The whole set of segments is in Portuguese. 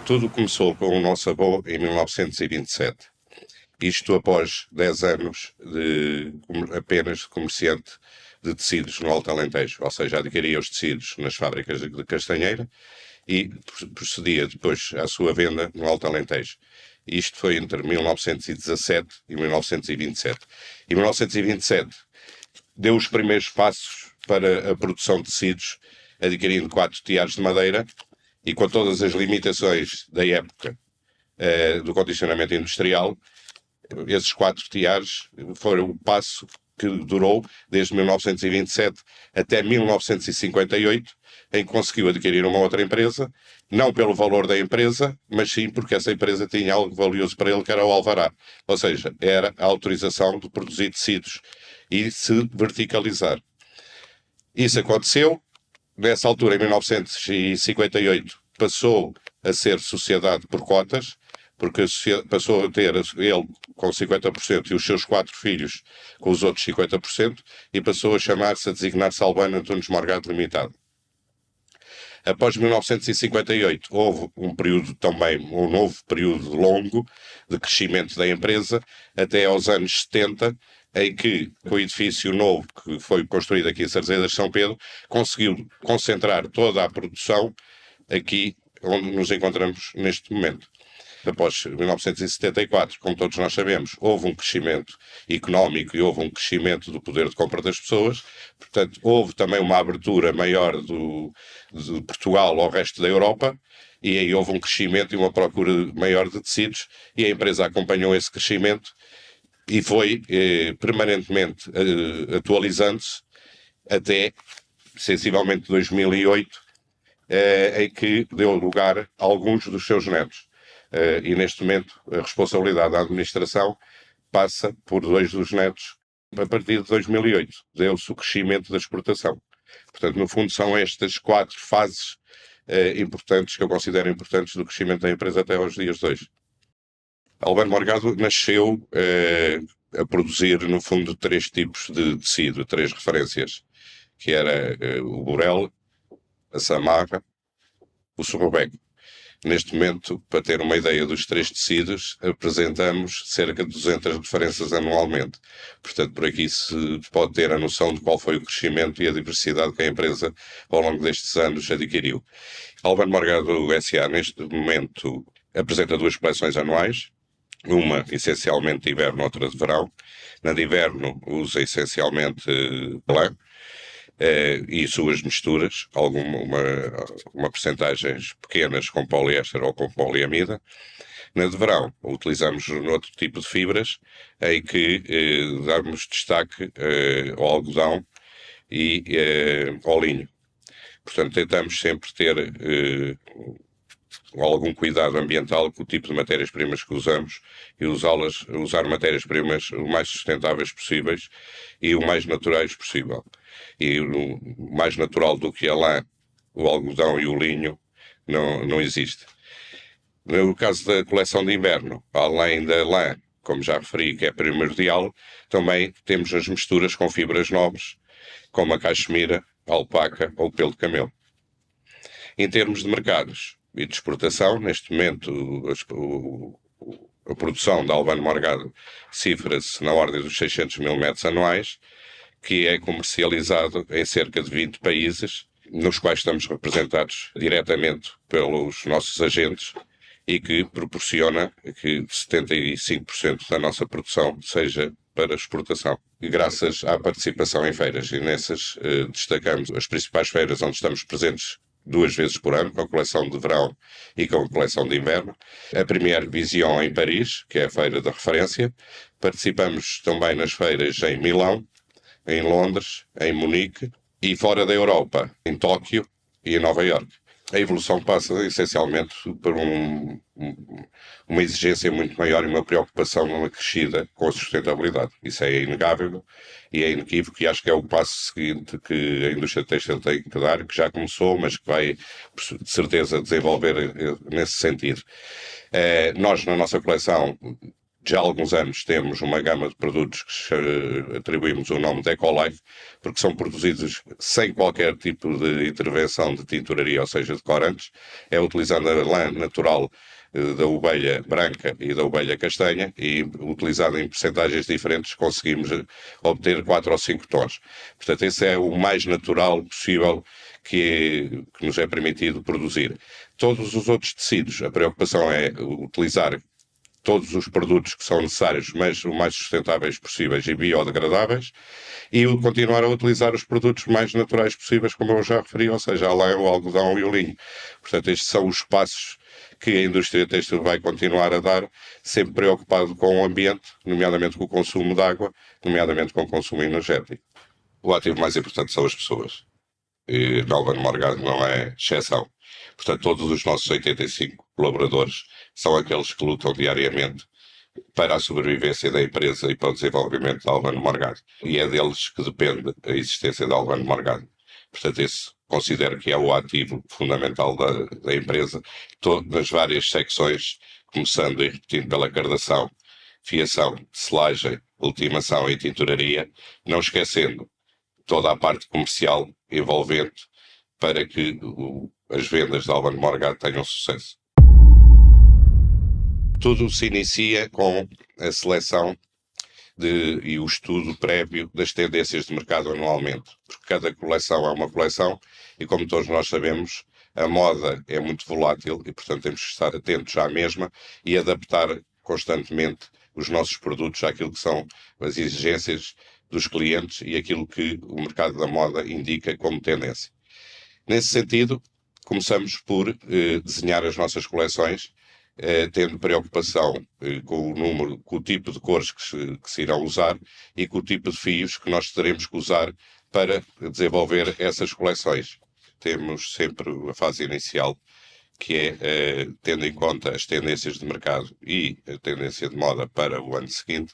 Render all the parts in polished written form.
Tudo começou com o nosso avô em 1927. Isto após 10 anos apenas de comerciante de tecidos no Alto Alentejo, ou seja, adquiria os tecidos nas fábricas de Castanheira e procedia depois à sua venda no Alto Alentejo. Isto foi entre 1917 e 1927. Em 1927 deu os primeiros passos para a produção de tecidos, adquirindo 4 tiares de madeira e com todas as limitações da época do condicionamento industrial. Esses 4 tiares foram o passo que durou desde 1927 até 1958, em que conseguiu adquirir uma outra empresa, não pelo valor da empresa, mas sim porque essa empresa tinha algo valioso para ele, que era o alvará. Ou seja, era a autorização de produzir tecidos e se verticalizar. Isso aconteceu. Nessa altura, em 1958, passou a ser sociedade por cotas, porque passou a ter ele com 50% e os seus 4 filhos com os outros 50%, e passou a chamar-se, a designar-se Albano Antunes Morgado Limitado. Após 1958, houve um novo período longo de crescimento da empresa, até aos anos 70, em que o edifício novo, que foi construído aqui em Sarzedas de São Pedro, conseguiu concentrar toda a produção aqui onde nos encontramos neste momento. Após 1974, como todos nós sabemos, houve um crescimento económico e houve um crescimento do poder de compra das pessoas. Portanto, houve também uma abertura maior de Portugal ao resto da Europa, e aí houve um crescimento e uma procura maior de tecidos, e a empresa acompanhou esse crescimento e foi permanentemente atualizando-se até, sensivelmente, 2008, em que deu lugar a alguns dos seus netos. E neste momento a responsabilidade da administração passa por 2 dos netos. A partir de 2008 deu-se o crescimento da exportação. Portanto, no fundo, são estas 4 fases importantes, que eu considero importantes, do crescimento da empresa até aos dias de hoje. Albano Morgado nasceu a produzir, no fundo, 3 tipos de tecido, 3 referências, que era o burel, a samarra, o surrubeco. Neste momento, para ter uma ideia dos 3 tecidos, apresentamos cerca de 200 referências anualmente. Portanto, por aqui se pode ter a noção de qual foi o crescimento e a diversidade que a empresa, ao longo destes anos, adquiriu. Albano Morgado S.A., neste momento, apresenta 2 coleções anuais, uma essencialmente de inverno, outra de verão. Na de inverno usa essencialmente lã, e suas misturas, uma percentagens pequenas com poliéster ou com poliamida. Na de verão utilizamos outro tipo de fibras, em que damos destaque ao algodão e ao linho. Portanto, tentamos sempre ter algum cuidado ambiental com o tipo de matérias-primas que usamos e usar matérias-primas o mais sustentáveis possíveis e o mais naturais possível. E o mais natural do que a lã, o algodão e o linho não existe. No caso da coleção de inverno, além da lã, como já referi, que é primordial, também temos as misturas com fibras nobres, como a caxemira, a alpaca ou o pelo de camelo. Em termos de mercados e de exportação, neste momento a produção da Albano Morgado cifra-se na ordem dos 600 mil metros anuais, que é comercializado em cerca de 20 países, nos quais estamos representados diretamente pelos nossos agentes, e que proporciona que 75% da nossa produção seja para exportação. E graças à participação em feiras, e nessas destacamos as principais feiras onde estamos presentes 2 vezes por ano, com a coleção de verão e com a coleção de inverno. A Première Vision em Paris, que é a feira da referência. Participamos também nas feiras em Milão, em Londres, em Munique e fora da Europa, em Tóquio e em Nova Iorque. A evolução passa essencialmente por uma exigência muito maior e uma preocupação acrescida com a sustentabilidade. Isso é inegável e é inequívoco, e acho que é o passo seguinte que a indústria têxtil tem que dar, que já começou, mas que vai, de certeza, desenvolver nesse sentido. Nós, na nossa coleção, Já há alguns anos temos uma gama de produtos que atribuímos o nome de Ecolife, porque são produzidos sem qualquer tipo de intervenção de tinturaria, ou seja, de corantes. É utilizando a lã natural da ovelha branca e da ovelha castanha e utilizado em percentagens diferentes conseguimos obter 4 ou 5 tons. Portanto, esse é o mais natural possível que nos é permitido produzir. Todos os outros tecidos, a preocupação é utilizar todos os produtos que são necessários, mas o mais sustentáveis possíveis e biodegradáveis, e continuar a utilizar os produtos mais naturais possíveis, como eu já referi, ou seja, a lã, o algodão e o linho. Portanto, estes são os passos que a indústria têxtil vai continuar a dar, sempre preocupado com o ambiente, nomeadamente com o consumo de água, nomeadamente com o consumo energético. O ativo mais importante são as pessoas. E Galvão Morgado não é exceção. Portanto, todos os nossos 85 colaboradores são aqueles que lutam diariamente para a sobrevivência da empresa e para o desenvolvimento da Albano Morgado. E é deles que depende a existência da Albano Morgado. Portanto, esse considero que é o ativo fundamental da empresa, nas várias secções, começando e repetindo pela cardação, fiação, selagem, ultimação e tinturaria, não esquecendo toda a parte comercial envolvente para que as vendas da Albano Morgado tenham sucesso. Tudo se inicia com a seleção e o estudo prévio das tendências de mercado anualmente, porque cada coleção é uma coleção e, como todos nós sabemos, a moda é muito volátil e, portanto, temos que estar atentos à mesma e adaptar constantemente os nossos produtos àquilo que são as exigências dos clientes e aquilo que o mercado da moda indica como tendência. Nesse sentido, começamos por desenhar as nossas coleções, tendo preocupação com o número, com o tipo de cores que se irão usar e com o tipo de fios que nós teremos que usar para desenvolver essas coleções. Temos sempre a fase inicial, que é, tendo em conta as tendências de mercado e a tendência de moda para o ano seguinte,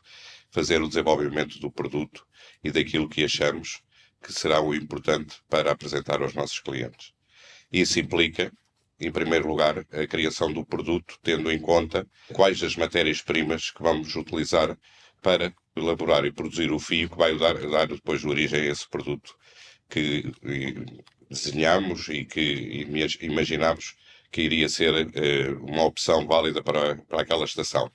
fazer o desenvolvimento do produto e daquilo que achamos que será o importante para apresentar aos nossos clientes. Isso implica, em primeiro lugar, a criação do produto, tendo em conta quais as matérias-primas que vamos utilizar para elaborar e produzir o fio que vai dar depois origem a esse produto que desenhamos e que imaginamos que iria ser uma opção válida para aquela estação.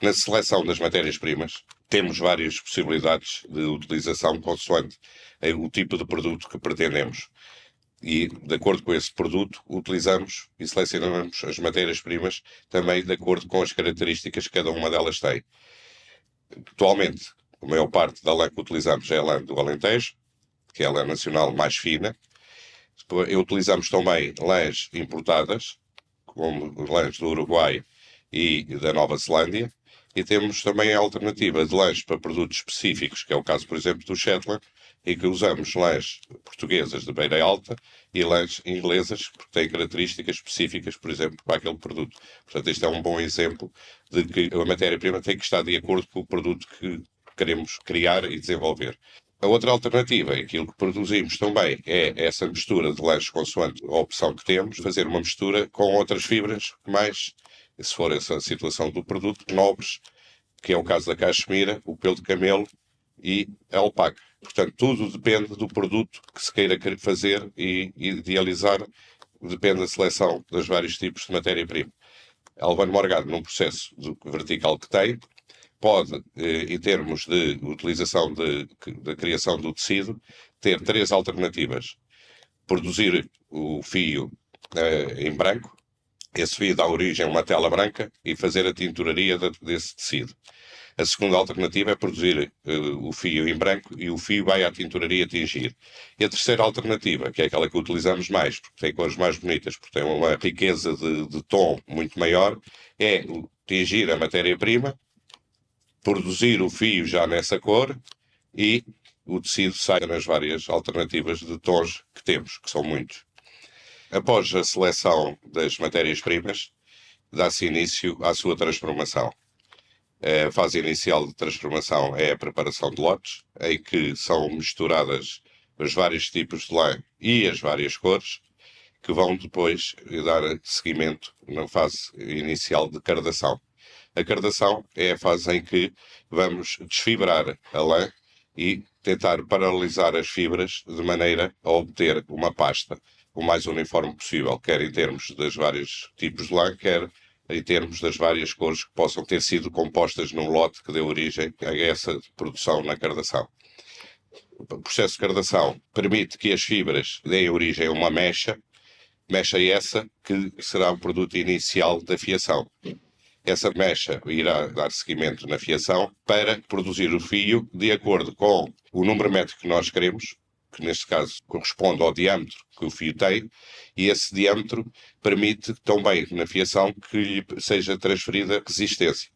Na seleção das matérias-primas, temos várias possibilidades de utilização consoante o tipo de produto que pretendemos. E, de acordo com esse produto, utilizamos e selecionamos as matérias-primas também de acordo com as características que cada uma delas tem. Atualmente, a maior parte da lã que utilizamos é a lã do Alentejo, que é a lã nacional mais fina. Utilizamos também lãs importadas, como lãs do Uruguai e da Nova Zelândia, e temos também a alternativa de lãs para produtos específicos, que é o caso, por exemplo, do Shetland, em que usamos lãs portuguesas de beira alta e lãs inglesas, porque têm características específicas, por exemplo, para aquele produto. Portanto, este é um bom exemplo de que a matéria-prima tem que estar de acordo com o produto que queremos criar e desenvolver. A outra alternativa, aquilo que produzimos também, é essa mistura de lãs consoante a opção que temos, fazer uma mistura com outras fibras mais, se for essa a situação do produto, nobres, que é o caso da cachemira, o pelo de camelo e a alpaca. Portanto, tudo depende do produto que se queira fazer e idealizar, depende da seleção dos vários tipos de matéria-prima. A Albano Morgado, num processo vertical que tem, pode, em termos de utilização da criação do tecido, ter 3 alternativas. Produzir o fio em branco, esse fio dá origem a uma tela branca e fazer a tinturaria desse tecido. A segunda alternativa é produzir o fio em branco e o fio vai à tinturaria tingir. E a terceira alternativa, que é aquela que utilizamos mais, porque tem cores mais bonitas, porque tem uma riqueza de tom muito maior, é tingir a matéria-prima, produzir o fio já nessa cor e o tecido sai nas várias alternativas de tons que temos, que são muitos. Após a seleção das matérias-primas, dá-se início à sua transformação. A fase inicial de transformação é a preparação de lotes, em que são misturadas os vários tipos de lã e as várias cores, que vão depois dar seguimento na fase inicial de cardação. A cardação é a fase em que vamos desfibrar a lã e tentar paralisar as fibras de maneira a obter uma pasta o mais uniforme possível, quer em termos dos vários tipos de lã, quer em termos das várias cores que possam ter sido compostas num lote que deu origem a essa produção na cardação. O processo de cardação permite que as fibras deem origem a uma mecha essa que será o produto inicial da fiação. Essa mecha irá dar seguimento na fiação para produzir o fio de acordo com o número métrico que nós queremos, que neste caso corresponde ao diâmetro que o fio tem, e esse diâmetro permite também na fiação que lhe seja transferida resistência.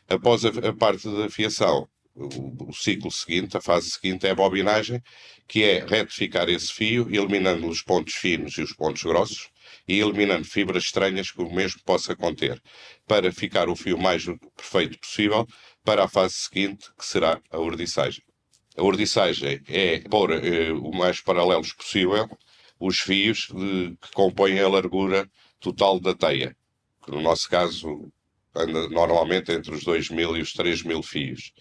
Após a parte da fiação, o ciclo seguinte, a fase seguinte é a bobinagem, que é retificar esse fio, eliminando os pontos finos e os pontos grossos, e eliminando fibras estranhas que o mesmo possa conter, para ficar o fio mais perfeito possível para a fase seguinte, que será a ordiçagem. A ordiçagem é pôr o mais paralelos possível os fios que compõem a largura total da teia, que no nosso caso anda normalmente entre os 2.000 e os 3.000 fios.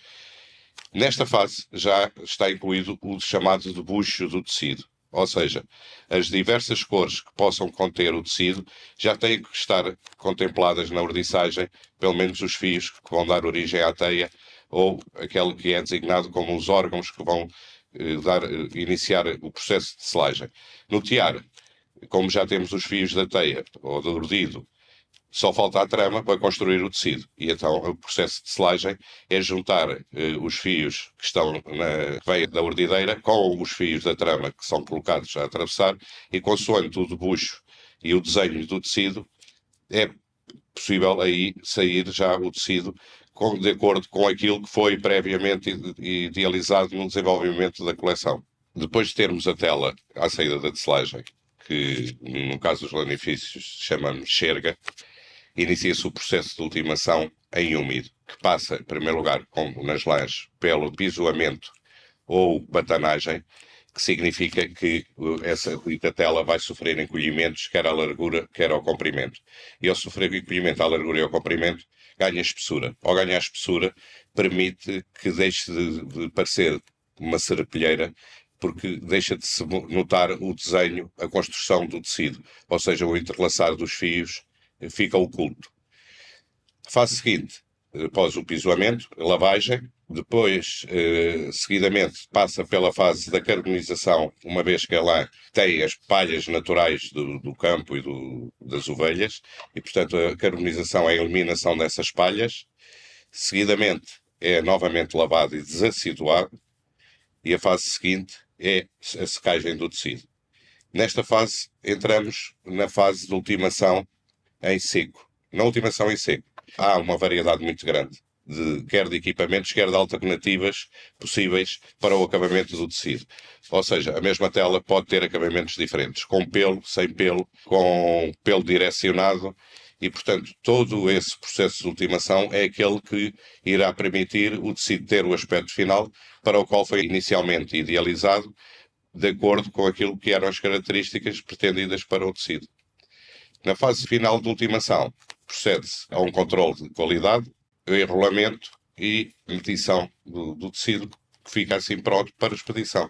Nesta fase já está incluído o chamado debuxo do tecido, ou seja, as diversas cores que possam conter o tecido já têm que estar contempladas na ordiçagem, pelo menos os fios que vão dar origem à teia ou aquele que é designado como os órgãos que vão iniciar o processo de selagem. No tiar, como já temos os fios da teia ou do ordido, só falta a trama para construir o tecido. E então o processo de selagem é juntar os fios que estão na veia da ordideira com os fios da trama que são colocados a atravessar e consoante o debuxo e o desenho do tecido, é possível aí sair já o tecido de acordo com aquilo que foi previamente idealizado no desenvolvimento da coleção. Depois de termos a tela à saída da tecelagem, que no caso dos lanifícios chamamos xerga, inicia-se o processo de ultimação em úmido, que passa, em primeiro lugar, como nas lãs, pelo pisoamento ou batanagem, que significa que essa dita tela vai sofrer encolhimentos, quer à largura, quer ao comprimento. E ao sofrer encolhimento à largura e ao comprimento, ganha espessura. Ao ganhar espessura, permite que deixe de parecer uma serapilheira, porque deixa de se notar o desenho, a construção do tecido, ou seja, o entrelaçar dos fios fica oculto. Fase seguinte, após o pisoamento, a lavagem, depois, seguidamente, passa pela fase da carbonização, uma vez que a lã tem as palhas naturais do campo e das ovelhas, e, portanto, a carbonização é a eliminação dessas palhas. Seguidamente, é novamente lavado e desacidoado, e a fase seguinte é a secagem do tecido. Nesta fase, entramos na fase de ultimação em seco. Na ultimação em seco, há uma variedade muito grande, quer de equipamentos, quer de alternativas possíveis para o acabamento do tecido. Ou seja, a mesma tela pode ter acabamentos diferentes, com pelo, sem pelo, com pelo direcionado, e, portanto, todo esse processo de ultimação é aquele que irá permitir o tecido ter o aspecto final para o qual foi inicialmente idealizado, de acordo com aquilo que eram as características pretendidas para o tecido. Na fase final de ultimação, procede-se a um controle de qualidade, enrolamento e medição do tecido, que fica assim pronto para expedição.